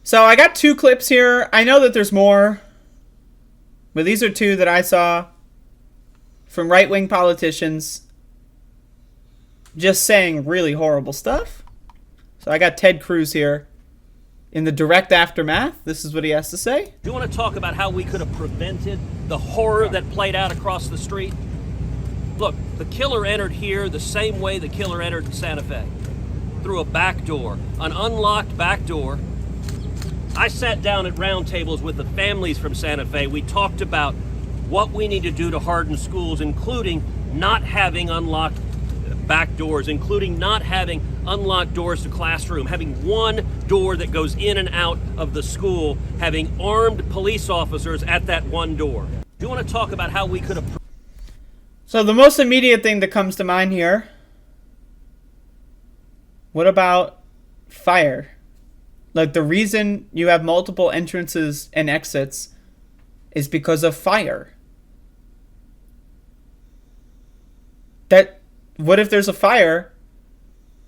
So I got two clips here. I know that there's more, but these are two that I saw from right-wing politicians just saying really horrible stuff. So I got Ted Cruz here in the direct aftermath. This is what he has to say. Do you want to talk about how we could have prevented the horror that played out across the street? Look, the killer entered here the same way the killer entered in Santa Fe. Through a back door, an unlocked back door. I sat down at round tables with the families from Santa Fe. We talked about what we need to do to harden schools, including not having unlocked back doors, including not having unlocked doors to classroom, having one door that goes in and out of the school, having armed police officers at that one door. Do you want to talk about how we could have... So the most immediate thing that comes to mind here, what about fire? Like, the reason you have multiple entrances and exits is because of fire. What if there's a fire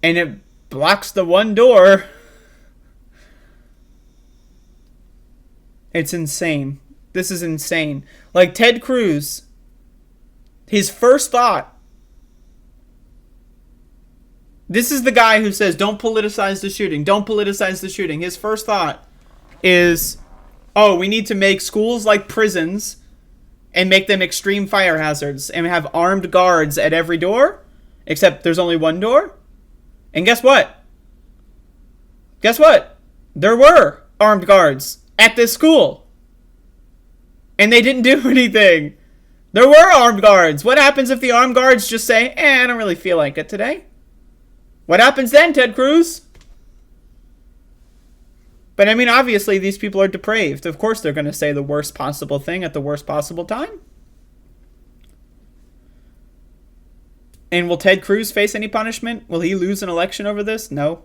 and it blocks the one door? It's insane. This is insane. Like, Ted Cruz, his first thought, this is the guy who says, don't politicize the shooting. Don't politicize the shooting. His first thought is, oh, we need to make schools like prisons and make them extreme fire hazards and have armed guards at every door, except there's only one door. And guess what? Guess what? There were armed guards at this school. And they didn't do anything. There were armed guards. What happens if the armed guards just say, I don't really feel like it today? What happens then, Ted Cruz? But I mean, obviously, these people are depraved. Of course they're going to say the worst possible thing at the worst possible time. And will Ted Cruz face any punishment? Will he lose an election over this? No.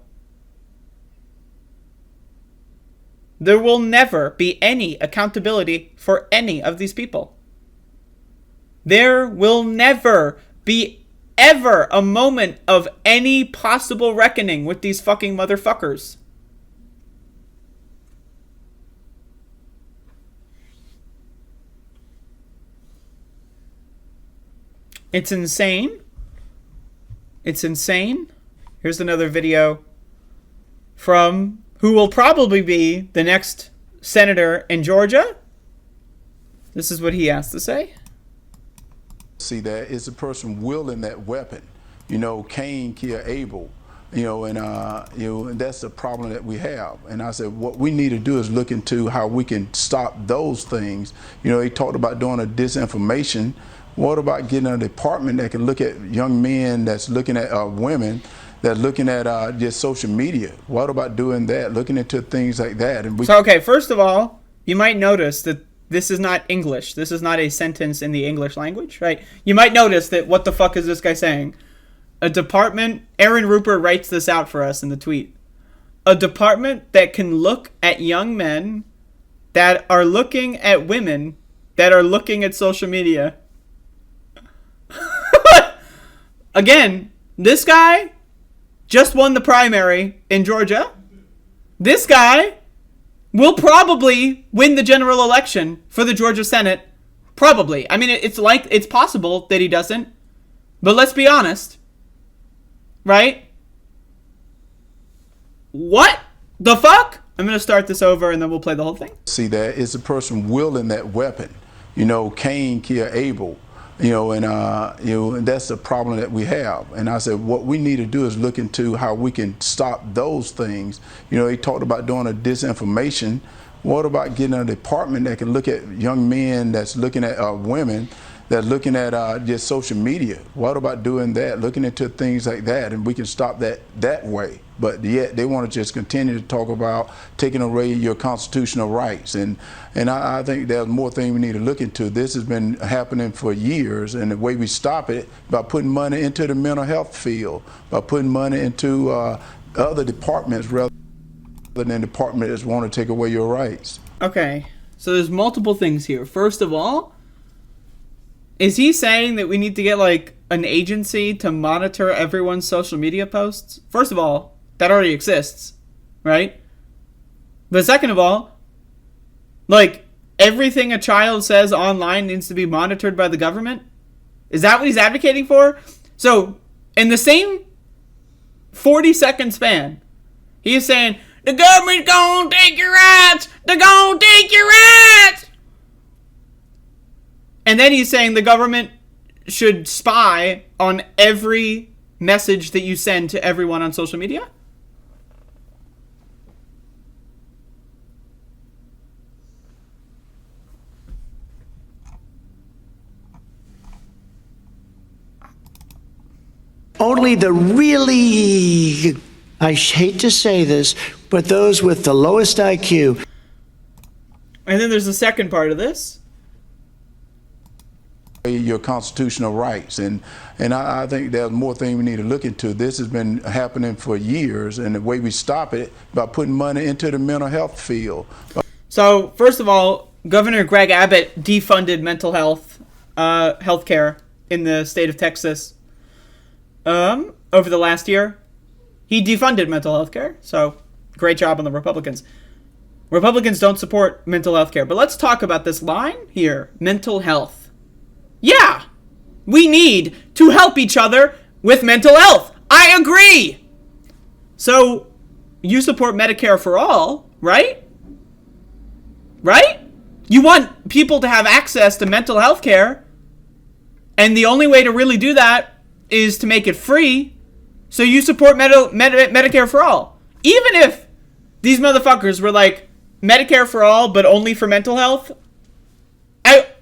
There will never be any accountability for any of these people. There will never be ever a moment of any possible reckoning with these fucking motherfuckers. It's insane. It's insane. Here's another video from who will probably be the next senator in Georgia. This is what he has to say. See, that is a person wielding that weapon. You know, Cain killed Abel. And that's the problem that we have. And I said, what we need to do is look into how we can stop those things. You know, he talked about doing a disinformation. What about getting a department that can look at young men that's looking at women that's looking at just social media? What about doing that, looking into things like that? And so, okay, first of all, you might notice that this is not English. This is not a sentence in the English language, right? You might notice that what the fuck is this guy saying? A department, Aaron Rupert writes this out for us in the tweet. A department that can look at young men that are looking at women that are looking at social media. Again, this guy just won the primary in Georgia. This guy will probably win the general election for the Georgia Senate. Probably. I mean, it's possible that he doesn't. But let's be honest. Right? What the fuck? I'm going to start this over and then we'll play the whole thing. See, that is a person wielding that weapon. You know, Cain killed Abel. And that's the problem that we have. And I said, what we need to do is look into how we can stop those things. You know, he talked about doing a disinformation. What about getting a department that can look at young men that's looking at women that's looking at just social media? What about doing that, looking into things like that, and we can stop that way? But yet they want to just continue to talk about taking away your constitutional rights. And I think there's more things we need to look into. This has been happening for years, and the way we stop it by putting money into the mental health field, by putting money into other departments rather than departments that want to take away your rights. Okay, so there's multiple things here. First of all, is he saying that we need to get like an agency to monitor everyone's social media posts? First of all, that already exists, right? But second of all, like, everything a child says online needs to be monitored by the government? Is that what he's advocating for? So, in the same 40-second span, he is saying, the government's gonna take your rights! They're gonna take your rights! And then he's saying the government should spy on every message that you send to everyone on social media? Only the really, I hate to say this, but those with the lowest IQ. And then there's the second part of this. Your constitutional rights, and I think there's more things we need to look into. This has been happening for years, and the way we stop it by putting money into the mental health field. So first of all, Governor Greg Abbott defunded mental health healthcare in the state of Texas over the last year. He defunded mental health care, so great job on the Republicans. Republicans don't support mental health care, but let's talk about this line here, mental health. Yeah, we need to help each other with mental health. I agree. So, you support Medicare for all, right? Right? You want people to have access to mental health care, and the only way to really do that is to make it free. So you support Medicare for all. Even if these motherfuckers were like, Medicare for all, but only for mental health,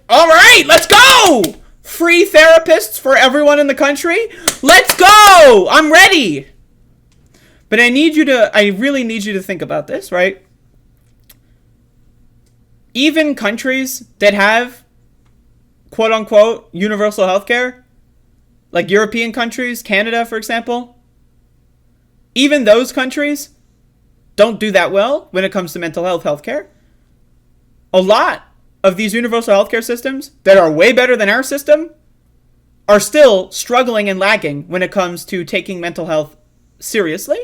all right, let's go! Free therapists for everyone in the country? Let's go! I'm ready! But I really need you to think about this, right? Even countries that have, quote unquote, universal healthcare, like European countries, Canada, for example, even those countries don't do that well when it comes to mental health healthcare. A lot of these universal healthcare systems that are way better than our system are still struggling and lagging when it comes to taking mental health seriously,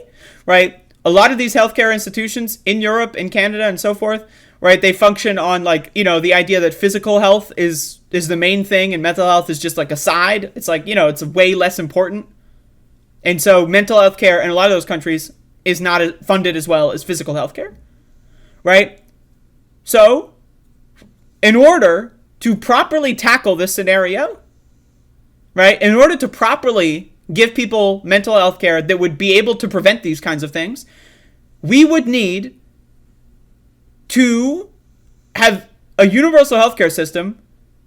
right? A lot of these healthcare institutions in Europe, in Canada, and so forth, right, they function on, like, you know, the idea that physical health is the main thing and mental health is just like a side. It's like, you know, it's way less important. And so mental health care in a lot of those countries is not funded as well as physical health care, right? So, in order to properly tackle this scenario, right, in order to properly give people mental health care that would be able to prevent these kinds of things, we would need to have a universal healthcare system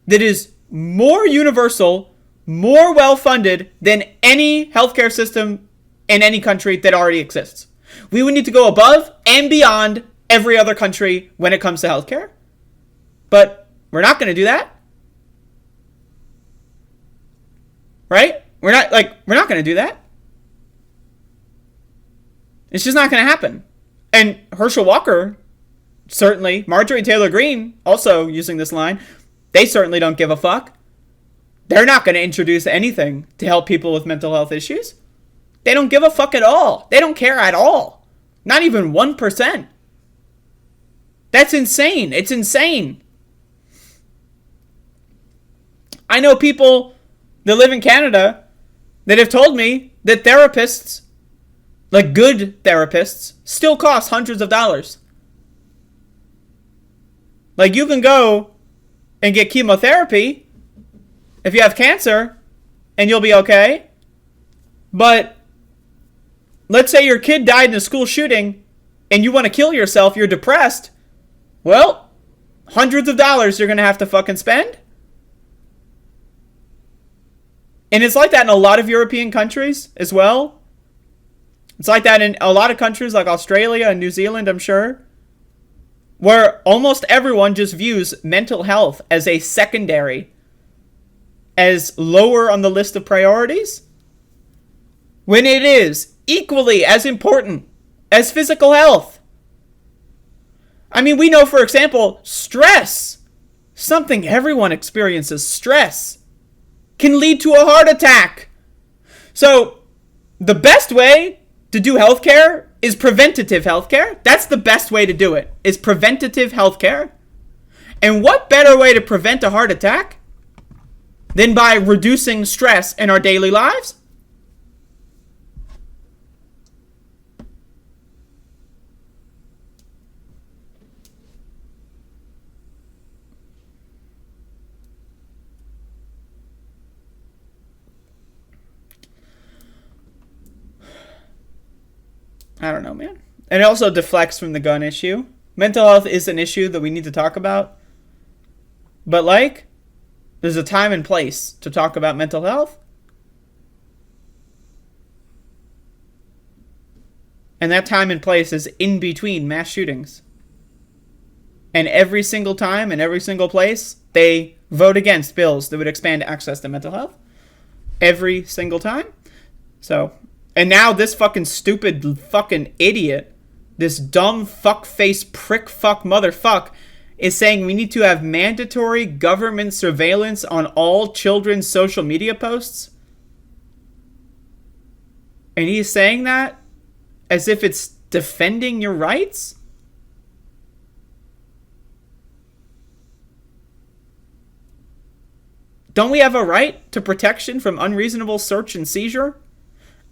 that is more universal, more well-funded than any healthcare system in any country that already exists. We would need to go above and beyond every other country when it comes to healthcare. But we're not going to do that. Right? We're not going to do that. It's just not going to happen. And Herschel Walker, certainly, Marjorie Taylor Greene, also using this line, they certainly don't give a fuck. They're not going to introduce anything to help people with mental health issues. They don't give a fuck at all. They don't care at all. Not even 1%. That's insane. It's insane. I know people that live in Canada that have told me that therapists, like good therapists, still cost hundreds of dollars. Like, you can go and get chemotherapy if you have cancer and you'll be okay. But let's say your kid died in a school shooting and you want to kill yourself, you're depressed. Well, hundreds of dollars you're going to have to fucking spend. And it's like that in a lot of European countries as well. It's like that in a lot of countries like Australia and New Zealand, I'm sure, where almost everyone just views mental health as a secondary, as lower on the list of priorities, when it is equally as important as physical health. I mean, we know, for example, stress, something everyone experiences, stress, can lead to a heart attack. So the best way to do healthcare is preventative healthcare. That's the best way to do it, is preventative healthcare. And what better way to prevent a heart attack than by reducing stress in our daily lives? I don't know, man. And it also deflects from the gun issue. Mental health is an issue that we need to talk about. But, like, there's a time and place to talk about mental health. And that time and place is in between mass shootings. And every single time and every single place, they vote against bills that would expand access to mental health. Every single time. So, and now this fucking stupid fucking idiot, this dumb fuckface prick fuck motherfuck, is saying we need to have mandatory government surveillance on all children's social media posts. And he's saying that as if it's defending your rights? Don't we have a right to protection from unreasonable search and seizure?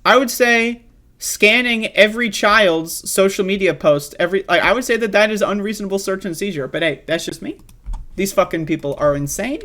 I would say scanning every child's social media post, I would say that is unreasonable search and seizure. But hey, that's just me. These fucking people are insane.